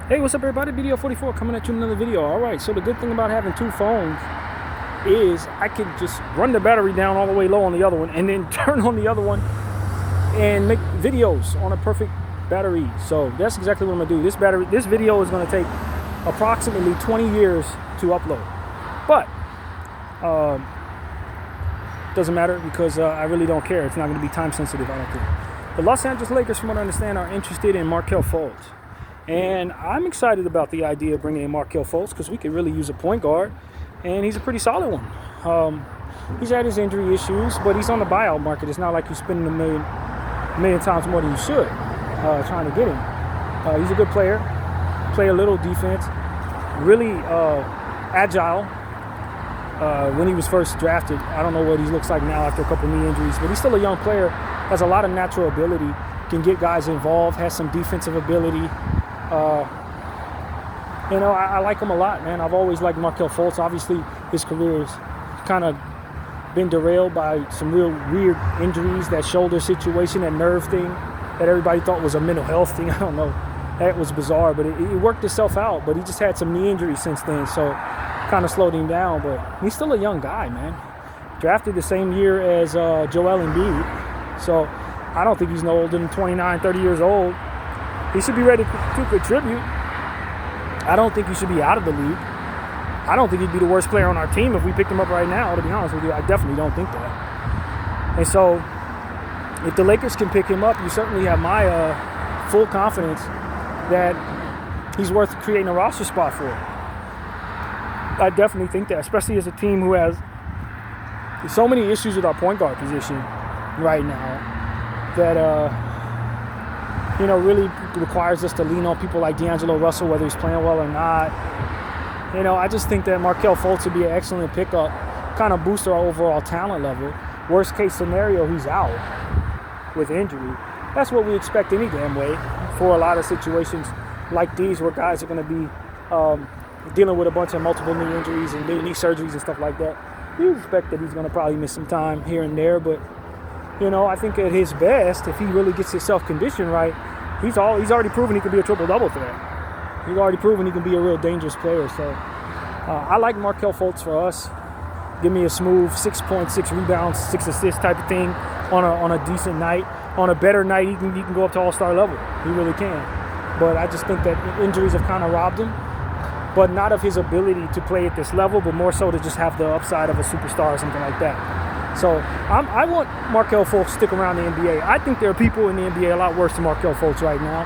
Hey, what's up everybody? BDO 44 coming at you with another video. Alright, so the good thing about having two phones is I can just run the battery down all the way low on the other one and then turn on the other one and make videos on a perfect battery. So that's exactly what I'm going to do. This video is going to take approximately 20 years to upload. But doesn't matter because I really don't care. It's not going to be time sensitive, I don't think. The Los Angeles Lakers, from what I understand, are interested in Markelle Fultz. And I'm excited about the idea of bringing in Markelle Fultz because we could really use a point guard, and he's a pretty solid one. He's had his injury issues, but he's on the buyout market. It's not like you're spending a million times more than you should trying to get him. He's a good player, play a little defense, really agile. When he was first drafted, I don't know what he looks like now after a couple knee injuries, but he's still a young player, has a lot of natural ability, can get guys involved, has some defensive ability. I like him a lot, man. I've always liked Markelle Fultz. Obviously, his career has kind of been derailed by some real weird injuries, that shoulder situation, that nerve thing that everybody thought was a mental health thing. I don't know. That was bizarre, but it worked itself out. But he just had some knee injuries since then, so kind of slowed him down. But he's still a young guy, man. Drafted the same year as Joel Embiid. So I don't think he's no older than 29, 30 years old. He should be ready to contribute. I don't think he should be out of the league. I don't think he'd be the worst player on our team if we picked him up right now, to be honest with you. I definitely don't think that. And so if the Lakers can pick him up, you certainly have my full confidence that he's worth creating a roster spot for. I definitely think that, especially as a team who has so many issues with our point guard position right now that really requires us to lean on people like D'Angelo Russell, whether he's playing well or not. I just think that Markelle Fultz would be an excellent pickup, kind of boost our overall talent level. Worst case scenario, he's out with injury. That's what we expect any damn way for a lot of situations like these where guys are going to be dealing with a bunch of multiple knee injuries and knee surgeries and stuff like that. We expect that he's going to probably miss some time here and there, but I think at his best, if he really gets his self-condition right, he's already proven he can be a triple-double threat. He's already proven he can be a real dangerous player. So I like Markelle Fultz for us. Give me a smooth 6.6 rebounds, 6 assists type of thing on a decent night. On a better night, he can go up to all-star level. He really can. But I just think that injuries have kind of robbed him, but not of his ability to play at this level, but more so to just have the upside of a superstar or something like that. So I want Markelle Fultz to stick around the NBA. I think there are people in the NBA a lot worse than Markelle Fultz right now.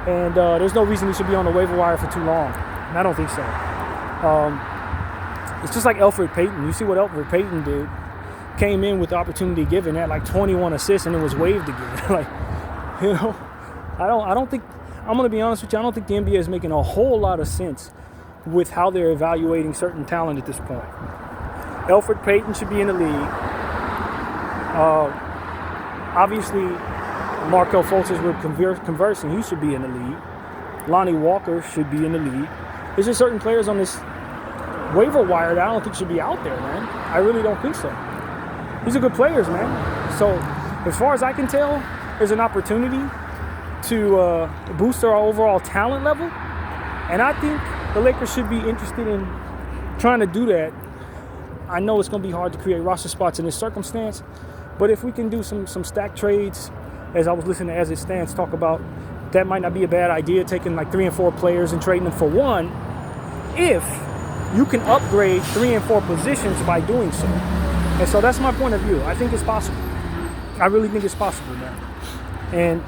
And there's no reason he should be on the waiver wire for too long. And I don't think so. It's just like Elfrid Payton. You see what Elfrid Payton did. Came in with the opportunity given, had like 21 assists, and it was waived again. I don't think, I'm going to be honest with you, I don't think the NBA is making a whole lot of sense with how they're evaluating certain talent at this point. Elfrid Payton should be in the league. Obviously, Markelle Fultz is with conversing. He should be in the league. Lonnie Walker should be in the league. There's just certain players on this waiver wire that I don't think should be out there, man. I really don't think so. These are good players, man. So, as far as I can tell, there's an opportunity to boost our overall talent level. And I think the Lakers should be interested in trying to do that. I know it's going to be hard to create roster spots in this circumstance, but if we can do some stack trades, as I was listening to As It Stands talk about, that might not be a bad idea, taking like 3 and 4 players and trading them for one, if you can upgrade 3 and 4 positions by doing so. And so that's my point of view. I think it's possible. I really think it's possible, man. And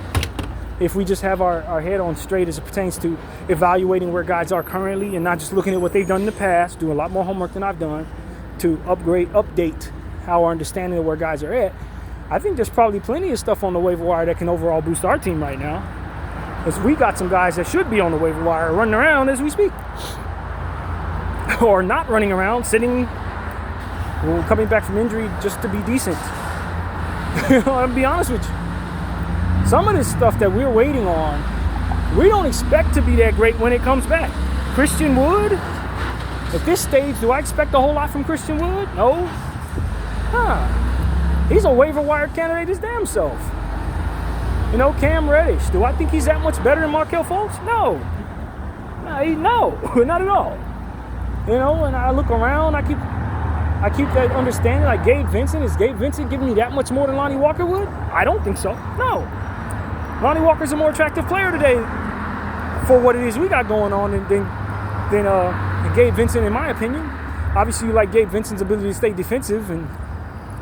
if we just have our head on straight as it pertains to evaluating where guys are currently and not just looking at what they've done in the past, do a lot more homework than I've done to update our understanding of where guys are at, I think there's probably plenty of stuff on the waiver wire that can overall boost our team right now. Because we got some guys that should be on the waiver wire running around as we speak. Or not running around, sitting, coming back from injury just to be decent. I'll be honest with you. Some of this stuff that we're waiting on, we don't expect to be that great when it comes back. Christian Wood, at this stage, do I expect a whole lot from Christian Wood? No. He's a waiver wire candidate his damn self. Cam Reddish, do I think he's that much better than Markelle Fultz? No. No, not at all. You know, and I look around, I keep that understanding. Like Gabe Vincent, is Gabe Vincent giving me that much more than Lonnie Walker would? I don't think so. No. Lonnie Walker's a more attractive player today for what it is we got going on than Gabe Vincent, in my opinion. Obviously, you like Gabe Vincent's ability to stay defensive, and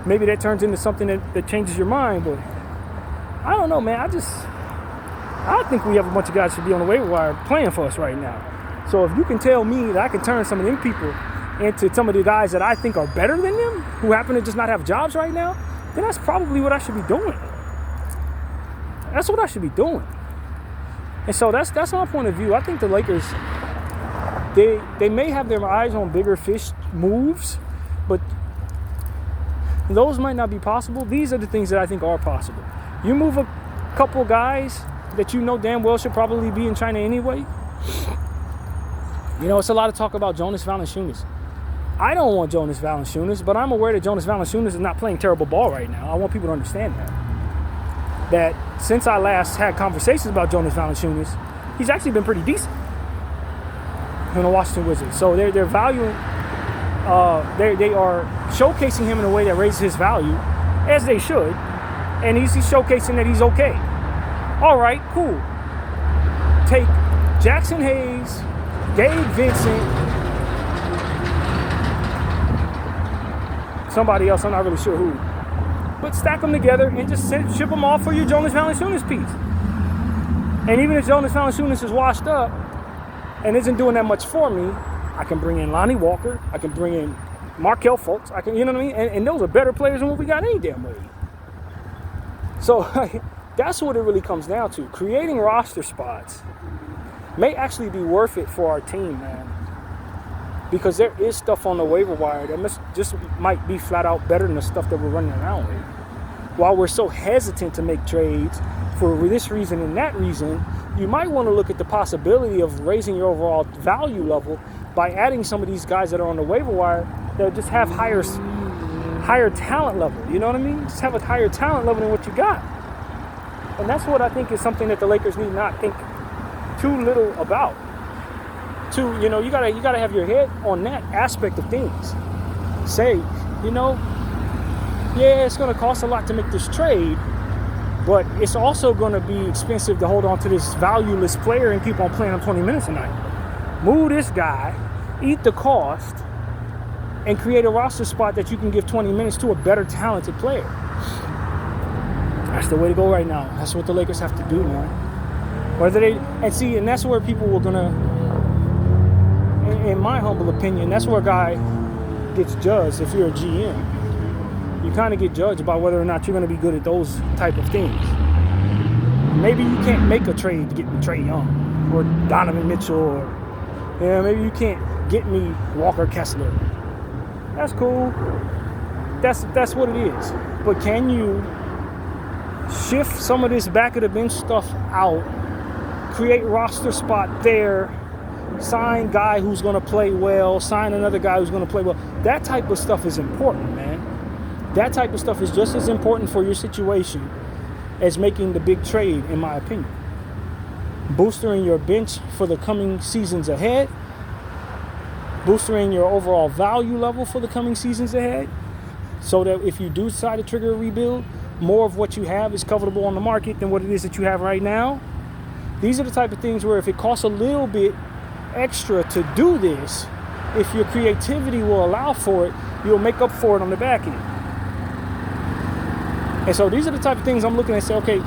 maybe that turns into something that changes your mind. But I don't know, man. I think we have a bunch of guys who should be on the waiver wire playing for us right now. So if you can tell me that I can turn some of them people into some of the guys that I think are better than them, who happen to just not have jobs right now, then that's probably what I should be doing. That's what I should be doing. And so that's my point of view. I think the Lakers, they may have their eyes on bigger fish moves, but those might not be possible. These are the things that I think are possible. You move a couple guys that you know damn well should probably be in China anyway. You know, it's a lot of talk about Jonas Valanciunas. I don't want Jonas Valanciunas, but I'm aware that Jonas Valanciunas is not playing terrible ball right now. I want people to understand that since I last had conversations about Jonas Valanciunas, he's actually been pretty decent in the Washington Wizards. So they're valuing, they are showcasing him in a way that raises his value, as they should, and he's showcasing that he's okay. All right, cool. Take Jackson Hayes, Gabe Vincent, somebody else, I'm not really sure who, but stack them together and just ship them off for your Jonas Valanciunas piece. And even if Jonas Valanciunas is washed up and isn't doing that much for me, I can bring in Lonnie Walker, I can bring in Markelle Fultz, I can, you know what I mean? And those are better players than what we got any damn way. So that's what it really comes down to. Creating roster spots may actually be worth it for our team, man. Because there is stuff on the waiver wire that just might be flat out better than the stuff that we're running around with. While we're so hesitant to make trades for this reason and that reason, you might want to look at the possibility of raising your overall value level by adding some of these guys that are on the waiver wire that just have higher talent level. You know what I mean? Just have a higher talent level than what you got. And that's what I think is something that the Lakers need not think too little about. You know, you gotta have your head on that aspect of things. Say, you know, yeah, it's gonna cost a lot to make this trade, but it's also gonna be expensive to hold on to this valueless player and keep on playing him 20 minutes a night. Move this guy, eat the cost, and create a roster spot that you can give 20 minutes to a better talented player. That's the way to go right now. That's what the Lakers have to do, man. And that's where people were gonna, in my humble opinion, that's where a guy gets judged. If you're a GM, you kind of get judged by whether or not you're going to be good at those type of things. Maybe you can't make a trade to get me Trae Young or Donovan Mitchell, or maybe you can't get me Walker Kessler. That's cool. That's what it is. But can you shift some of this back of the bench stuff out, create roster spot there, sign guy who's going to play well, sign another guy who's going to play well. That type of stuff is important, man. That type of stuff is just as important for your situation as making the big trade, in my opinion. Boosting your bench for the coming seasons ahead, boosting your overall value level for the coming seasons ahead, so that if you do decide to trigger a rebuild, more of what you have is covetable on the market than what it is that you have right now. These are the type of things where if it costs a little bit extra to do this, if your creativity will allow for it, you'll make up for it on the back end. And so these are the type of things I'm looking at and say, okay,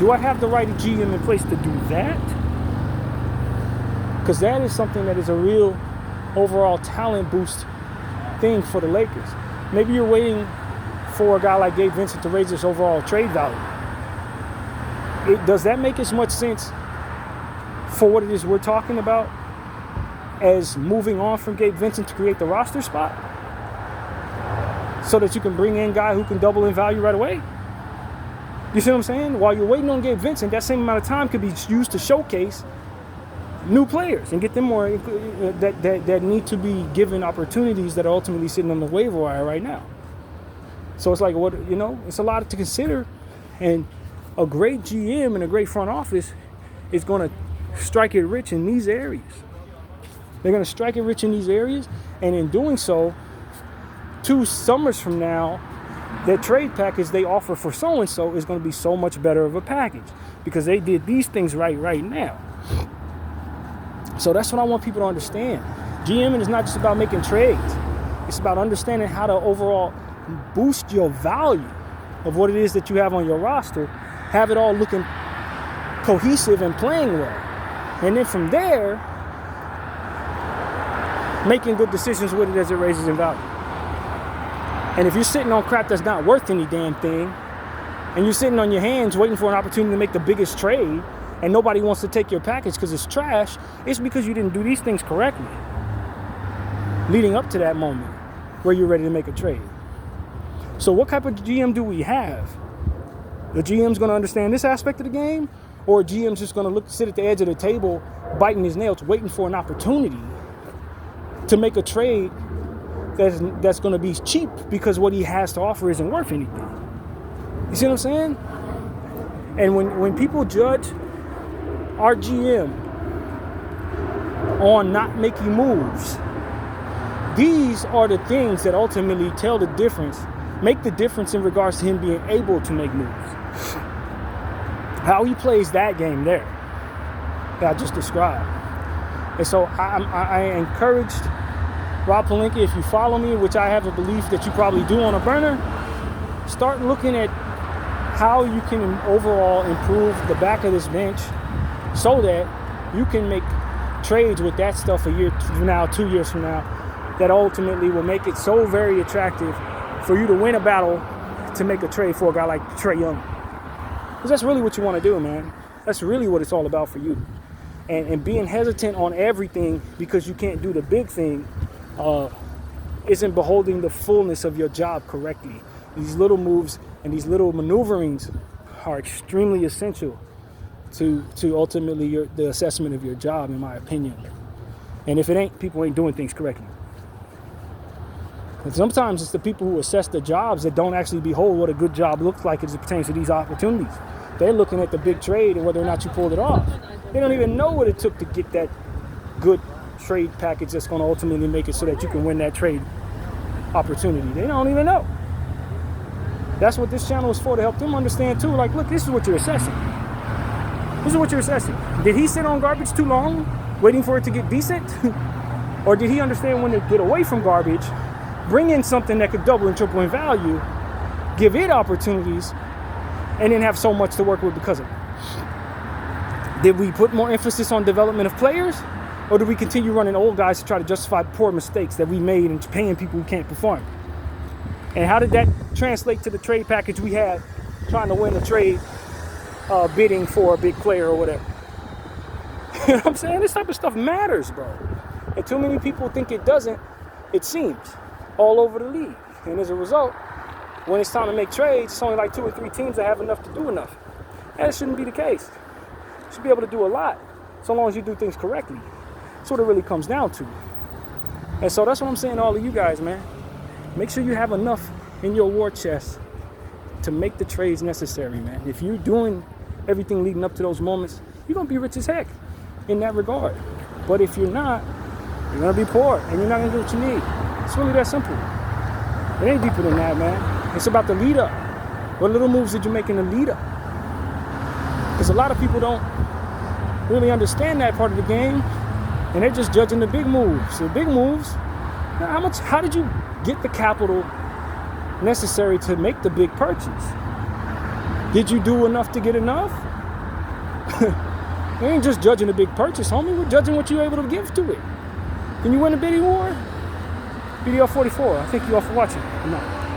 do I have the right GM in place to do that? Because that is something that is a real overall talent boost thing for the Lakers. Maybe you're waiting for a guy like Gabe Vincent to raise his overall trade value. Does that make as much sense for what it is we're talking about as moving on from Gabe Vincent to create the roster spot so that you can bring in a guy who can double in value right away? You see what I'm saying? While you're waiting on Gabe Vincent, that same amount of time could be used to showcase new players and get them more that need to be given opportunities that are ultimately sitting on the waiver wire right now. So it's like, it's a lot to consider, and a great GM and a great front office is going to strike it rich in these areas. They're going to strike it rich in these areas, and in doing so, 2 summers from now, their trade package they offer for so-and-so is going to be so much better of a package because they did these things right now. So that's what I want people to understand. GMing is not just about making trades. It's about understanding how to overall boost your value of what it is that you have on your roster, have it all looking cohesive and playing well. And then from there, making good decisions with it as it raises in value. And if you're sitting on crap that's not worth any damn thing, and you're sitting on your hands waiting for an opportunity to make the biggest trade, and nobody wants to take your package because it's trash, it's because you didn't do these things correctly leading up to that moment where you're ready to make a trade. So what type of GM do we have? The GM's going to understand this aspect of the game, or a GM's just going to sit at the edge of the table, biting his nails, waiting for an opportunity to make a trade that's going to be cheap because what he has to offer isn't worth anything. You see what I'm saying? And when people judge our GM on not making moves, these are the things that ultimately tell the difference, make the difference in regards to him being able to make moves. How he plays that game there that I just described. And so I encouraged Rob Pelinka, if you follow me, which I have a belief that you probably do on a burner, start looking at how you can overall improve the back of this bench so that you can make trades with that stuff a year from now, 2 years from now, that ultimately will make it so very attractive for you to win a battle to make a trade for a guy like Trae Young. Because that's really what you want to do, man. That's really what it's all about for you. And being hesitant on everything because you can't do the big thing isn't beholding the fullness of your job correctly. These little moves and these little maneuverings are extremely essential to ultimately the assessment of your job, in my opinion. And if it ain't, people ain't doing things correctly. And sometimes it's the people who assess the jobs that don't actually behold what a good job looks like as it pertains to these opportunities. They're looking at the big trade and whether or not you pulled it off. They don't even know what it took to get that good trade package that's going to ultimately make it so that you can win that trade opportunity. They don't even know. That's what this channel is for, to help them understand too. Like, look, this is what you're assessing. This is what you're assessing. Did he sit on garbage too long, waiting for it to get decent? Or did he understand when to get away from garbage, bring in something that could double and triple in value, give it opportunities, and then have so much to work with because of it? Did we put more emphasis on development of players? Or do we continue running old guys to try to justify poor mistakes that we made and paying people who can't perform? And how did that translate to the trade package we had trying to win a trade, bidding for a big player or whatever? You know what I'm saying? This type of stuff matters, bro. And too many people think it doesn't, it seems, all over the league. And as a result, when it's time to make trades, it's only like 2 or 3 teams that have enough to do enough. That shouldn't be the case. You should be able to do a lot, so long as you do things correctly. That's what it really comes down to. And so that's what I'm saying to all of you guys, man. Make sure you have enough in your war chest to make the trades necessary, man. If you're doing everything leading up to those moments, you're going to be rich as heck in that regard. But if you're not, you're going to be poor and you're not going to get what you need. It's really that simple. It ain't deeper than that, man. It's about the lead up. What little moves did you make in the lead up? Because a lot of people don't really understand that part of the game, and they're just judging the big moves. The big moves, how did you get the capital necessary to make the big purchase? Did you do enough to get enough? We ain't just judging the big purchase, homie. We're judging what you're able to give to it. Can you win a bidding war? BDL 44. I thank you all for watching. I'm out.